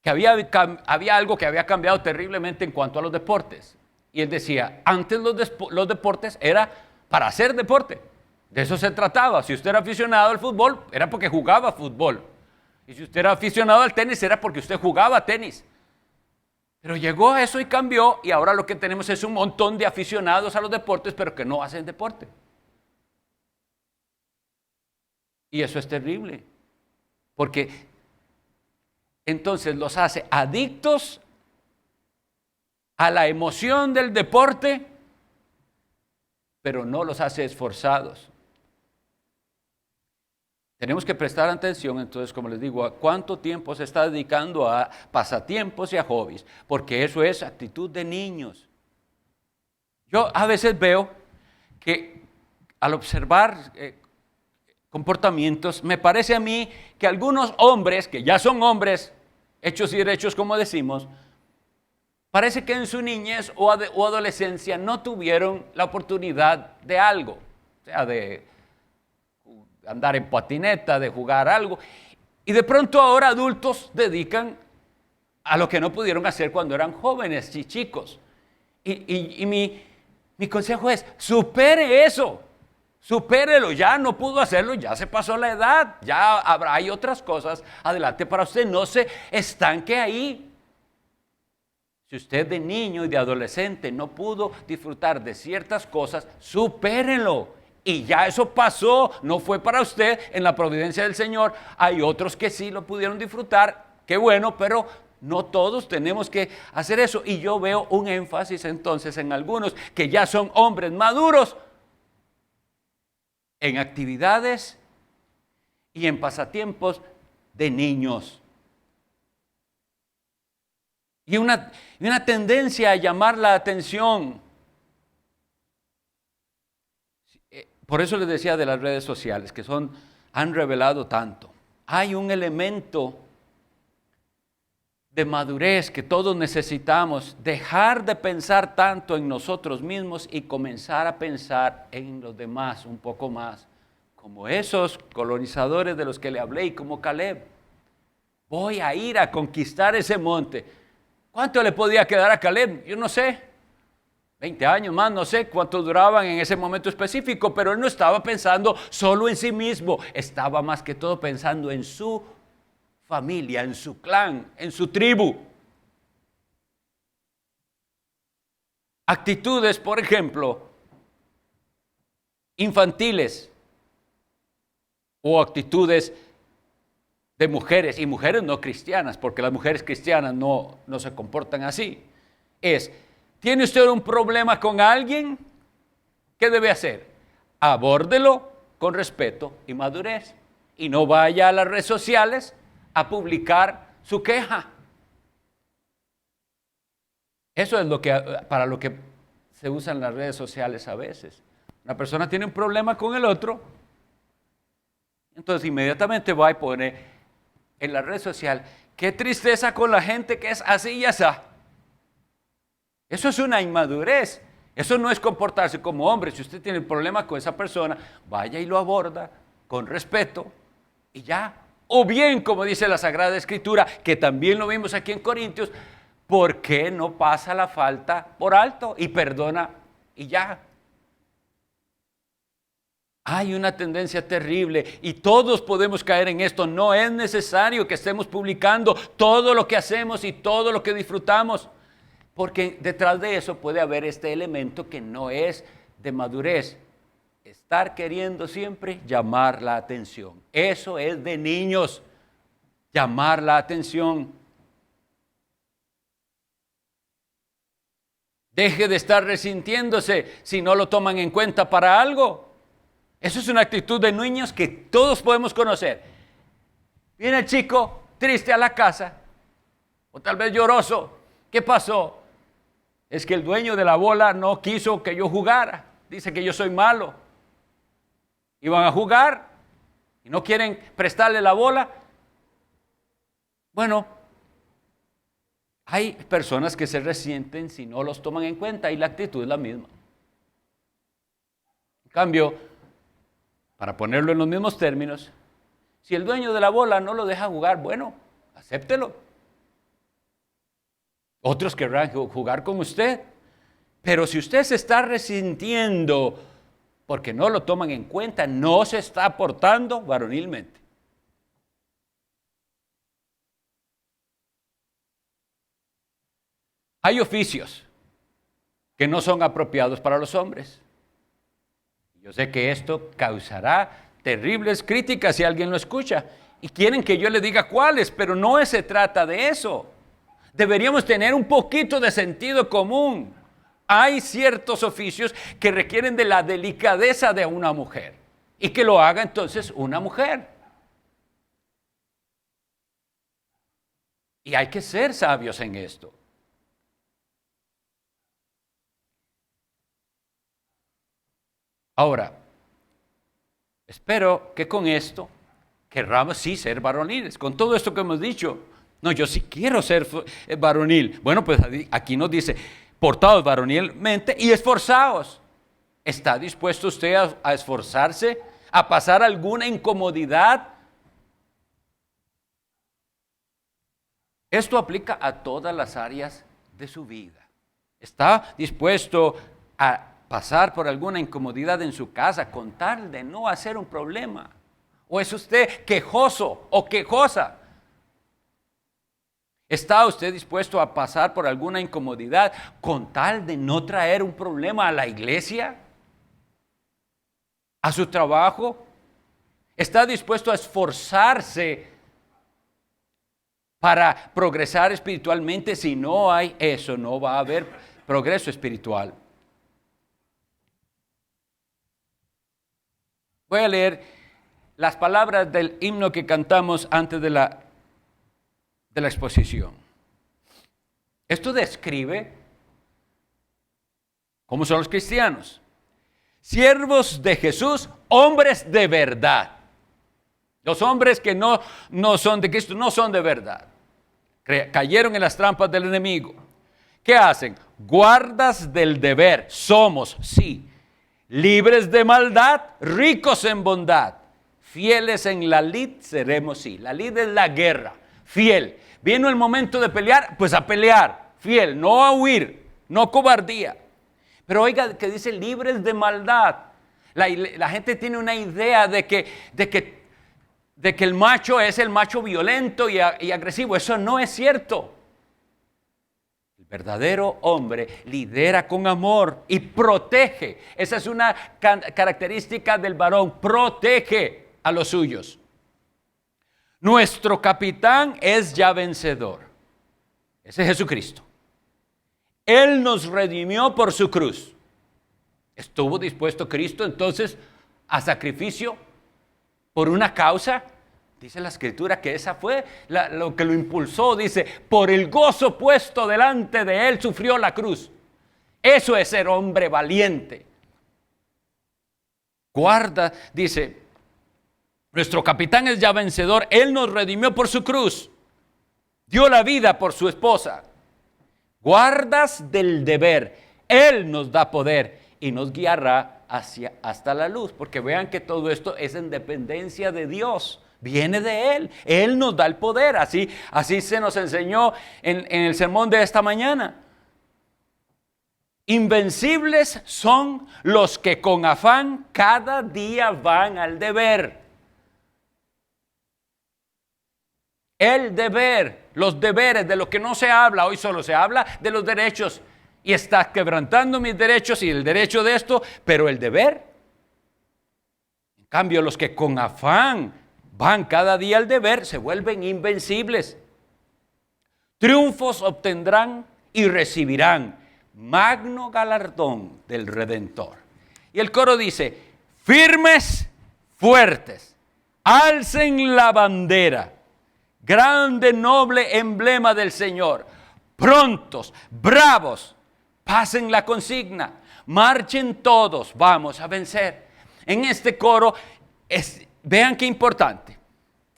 Speaker 1: que había algo que había cambiado terriblemente en cuanto a los deportes. Y él decía, antes los deportes era para hacer deporte. De eso se trataba. Si usted era aficionado al fútbol, era porque jugaba fútbol. Y si usted era aficionado al tenis, era porque usted jugaba tenis. Pero llegó a eso y cambió, y ahora lo que tenemos es un montón de aficionados a los deportes, pero que no hacen deporte. Y eso es terrible, porque entonces los hace adictos a la emoción del deporte, pero no los hace esforzados. Tenemos que prestar atención, entonces, como les digo, a cuánto tiempo se está dedicando a pasatiempos y a hobbies, porque eso es actitud de niños. Yo a veces veo que al observar comportamientos, me parece a mí que algunos hombres, que ya son hombres, hechos y derechos como decimos, parece que en su niñez o adolescencia no tuvieron la oportunidad de algo, o sea, de andar en patineta, de jugar algo, y de pronto ahora adultos dedican a lo que no pudieron hacer cuando eran jóvenes y chicos. Y mi consejo es, supere eso, supérelo, ya no pudo hacerlo, ya se pasó la edad, ya hay otras cosas adelante para usted, no se estanque ahí. Si usted de niño y de adolescente no pudo disfrutar de ciertas cosas, supérenlo. Y ya eso pasó, no fue para usted, en la providencia del Señor. Hay otros que sí lo pudieron disfrutar, qué bueno, pero no todos tenemos que hacer eso. Y yo veo un énfasis entonces en algunos que ya son hombres maduros, en actividades y en pasatiempos de niños. Y una tendencia a llamar la atención. Por eso les decía de las redes sociales, que han revelado tanto. Hay un elemento de madurez que todos necesitamos, dejar de pensar tanto en nosotros mismos y comenzar a pensar en los demás un poco más, como esos colonizadores de los que le hablé y como Caleb. Voy a ir a conquistar ese monte. ¿Cuánto le podía quedar a Caleb? Yo no sé, 20 años más, no sé cuánto duraban en ese momento específico, pero él no estaba pensando solo en sí mismo, estaba más que todo pensando en su familia, en su clan, en su tribu. Actitudes, por ejemplo, infantiles o actitudes de mujeres, y mujeres no cristianas, porque las mujeres cristianas no se comportan así. ¿Tiene usted un problema con alguien? ¿Qué debe hacer? Abórdelo con respeto y madurez. Y no vaya a las redes sociales a publicar su queja. Eso es para lo que se usan las redes sociales a veces. Una persona tiene un problema con el otro, entonces inmediatamente va y pone en la red social, qué tristeza con la gente que es así y así. Eso es una inmadurez. Eso no es comportarse como hombre. Si usted tiene un problema con esa persona, vaya y lo aborda con respeto y ya. O bien, como dice la Sagrada Escritura, que también lo vimos aquí en Corintios, ¿por qué no pasa la falta por alto y perdona y ya? Hay una tendencia terrible y todos podemos caer en esto. No es necesario que estemos publicando todo lo que hacemos y todo lo que disfrutamos, porque detrás de eso puede haber este elemento que no es de madurez. Estar queriendo siempre llamar la atención. Eso es de niños, llamar la atención. Deje de estar resintiéndose si no lo toman en cuenta para algo. Eso es una actitud de niños que todos podemos conocer. Viene el chico triste a la casa, o tal vez lloroso. ¿Qué pasó? Es que el dueño de la bola no quiso que yo jugara. Dice que yo soy malo. Iban a jugar y no quieren prestarle la bola. Bueno, hay personas que se resienten si no los toman en cuenta y la actitud es la misma. En cambio, para ponerlo en los mismos términos, si el dueño de la bola no lo deja jugar, bueno, acéptelo. Otros querrán jugar con usted. Pero si usted se está resintiendo porque no lo toman en cuenta, no se está aportando varonilmente. Hay oficios que no son apropiados para los hombres. Yo sé que esto causará terribles críticas si alguien lo escucha y quieren que yo le diga cuáles, pero no se trata de eso. Deberíamos tener un poquito de sentido común. Hay ciertos oficios que requieren de la delicadeza de una mujer y que lo haga entonces una mujer. Y hay que ser sabios en esto. Ahora, espero que con esto querramos sí ser varoniles. Con todo esto que hemos dicho, No, yo sí quiero ser varonil. Bueno, pues aquí nos dice, portaos varonilmente y esforzaos. ¿Está dispuesto usted a esforzarse, a pasar alguna incomodidad? Esto aplica a todas las áreas de su vida. ¿Está dispuesto a pasar por alguna incomodidad en su casa con tal de no hacer un problema? ¿O es usted quejoso o quejosa? ¿Está usted dispuesto a pasar por alguna incomodidad con tal de no traer un problema a la iglesia? ¿A su trabajo? ¿Está dispuesto a esforzarse para progresar espiritualmente? Si no hay eso, no va a haber progreso espiritual. Voy a leer las palabras del himno que cantamos antes de la exposición. Esto describe cómo son los cristianos. Siervos de Jesús, hombres de verdad. Los hombres que no son de Cristo no son de verdad. Cayeron en las trampas del enemigo. ¿Qué hacen? Guardas del deber. Somos, sí. Libres de maldad, ricos en bondad. Fieles en la lid seremos, sí. La lid es la guerra. Fiel. Vino el momento de pelear, pues a pelear. Fiel, no a huir, no cobardía. Pero oiga que dice libres de maldad. La gente tiene una idea de que el macho es el macho violento y agresivo. Eso no es cierto. El verdadero hombre lidera con amor y protege. Esa es una característica del varón. Protege a los suyos. Nuestro capitán es ya vencedor. Ese es Jesucristo. Él nos redimió por su cruz. ¿Estuvo dispuesto Cristo entonces a sacrificio por una causa? Dice la Escritura que esa fue lo que lo impulsó. Dice, por el gozo puesto delante de él sufrió la cruz. Eso es ser hombre valiente. Guarda, dice, nuestro capitán es ya vencedor. Él nos redimió por su cruz. Dio la vida por su esposa. Guardas del deber. Él nos da poder y nos guiará hasta la luz. Porque vean que todo esto es en dependencia de Dios. Viene de Él. Él nos da el poder. Así se nos enseñó en el sermón de esta mañana. Invencibles son los que con afán cada día van al deber. El deber, los deberes, de lo que no se habla, hoy solo se habla de los derechos y está quebrantando mis derechos y el derecho de esto, pero el deber. En cambio, los que con afán van cada día al deber se vuelven invencibles. Triunfos obtendrán y recibirán magno galardón del Redentor. Y el coro dice, firmes, fuertes, alcen la bandera. Grande, noble emblema del Señor. Prontos, bravos, pasen la consigna. Marchen todos, vamos a vencer. En este coro, vean qué importante.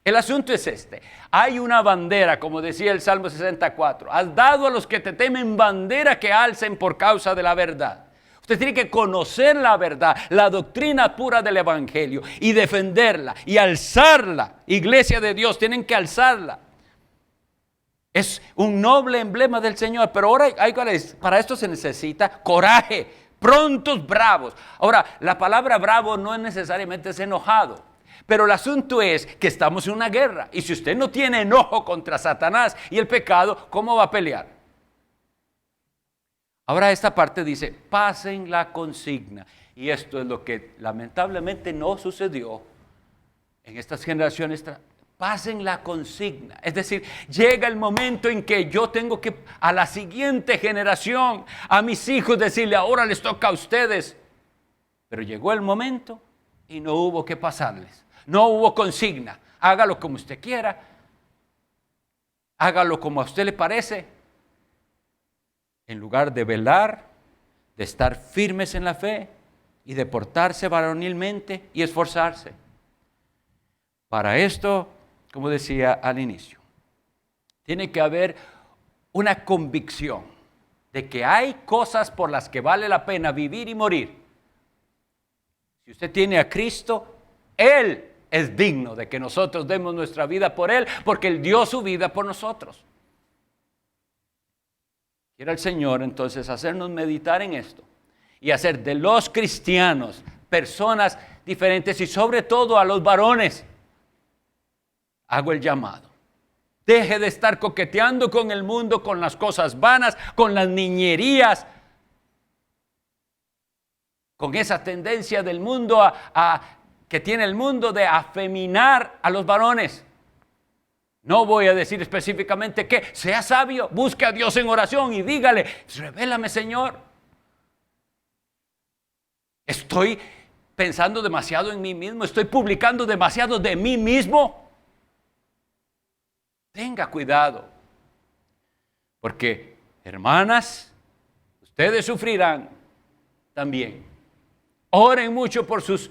Speaker 1: El asunto es este. Hay una bandera, como decía el Salmo 64. Has dado a los que te temen bandera que alcen por causa de la verdad. Usted tiene que conocer la verdad, la doctrina pura del Evangelio y defenderla y alzarla. Iglesia de Dios, tienen que alzarla. Es un noble emblema del Señor, pero ahora para esto se necesita coraje, prontos, bravos. Ahora, la palabra bravo no es necesariamente es enojado, pero el asunto es que estamos en una guerra y si usted no tiene enojo contra Satanás y el pecado, ¿cómo va a pelear? Ahora esta parte dice, pasen la consigna. Y esto es lo que lamentablemente no sucedió en estas generaciones. Pasen la consigna. Es decir, llega el momento en que yo tengo que a la siguiente generación, a mis hijos decirle, ahora les toca a ustedes. Pero llegó el momento y no hubo que pasarles. No hubo consigna. Hágalo como usted quiera. Hágalo como a usted le parece. En lugar de velar, de estar firmes en la fe y de portarse varonilmente y esforzarse. Para esto, como decía al inicio, Tiene que haber una convicción de que hay cosas por las que vale la pena vivir y morir. Si usted tiene a Cristo, Él es digno de que nosotros demos nuestra vida por Él, porque Él dio su vida por nosotros. Quiera el Señor entonces hacernos meditar en esto y hacer de los cristianos personas diferentes y sobre todo a los varones. Hago el llamado. Deje de estar coqueteando con el mundo, con las cosas vanas, con las niñerías, con esa tendencia del mundo que tiene el mundo de afeminar a los varones. No voy a decir específicamente que sea sabio, busque a Dios en oración y dígale, revélame, Señor. Estoy pensando demasiado en mí mismo, estoy publicando demasiado de mí mismo. Tenga cuidado, porque hermanas, ustedes sufrirán también. Oren mucho por sus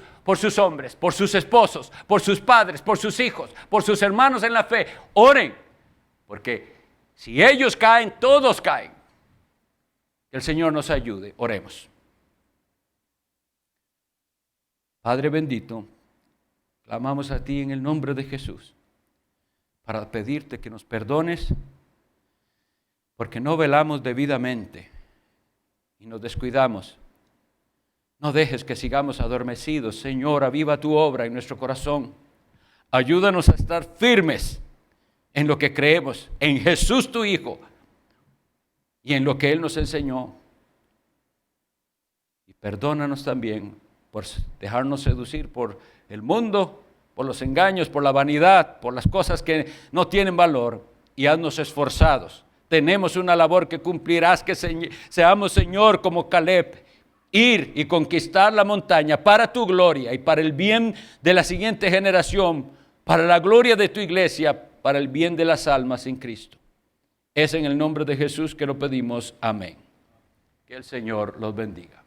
Speaker 1: hombres, por sus esposos, por sus padres, por sus hijos, por sus hermanos en la fe. Oren, porque si ellos caen, todos caen. Que el Señor nos ayude. Oremos. Padre bendito, clamamos a ti en el nombre de Jesús para pedirte que nos perdones porque no velamos debidamente y nos descuidamos. No dejes que sigamos adormecidos. Señor, aviva tu obra en nuestro corazón. Ayúdanos a estar firmes en lo que creemos, en Jesús tu Hijo y en lo que Él nos enseñó. Y perdónanos también por dejarnos seducir por el mundo, por los engaños, por la vanidad, por las cosas que no tienen valor, y haznos esforzados. Tenemos una labor que cumplirás, que seamos, Señor, como Caleb, ir y conquistar la montaña para tu gloria y para el bien de la siguiente generación, para la gloria de tu iglesia, para el bien de las almas en Cristo. Es en el nombre de Jesús que lo pedimos. Amén. Que el Señor los bendiga.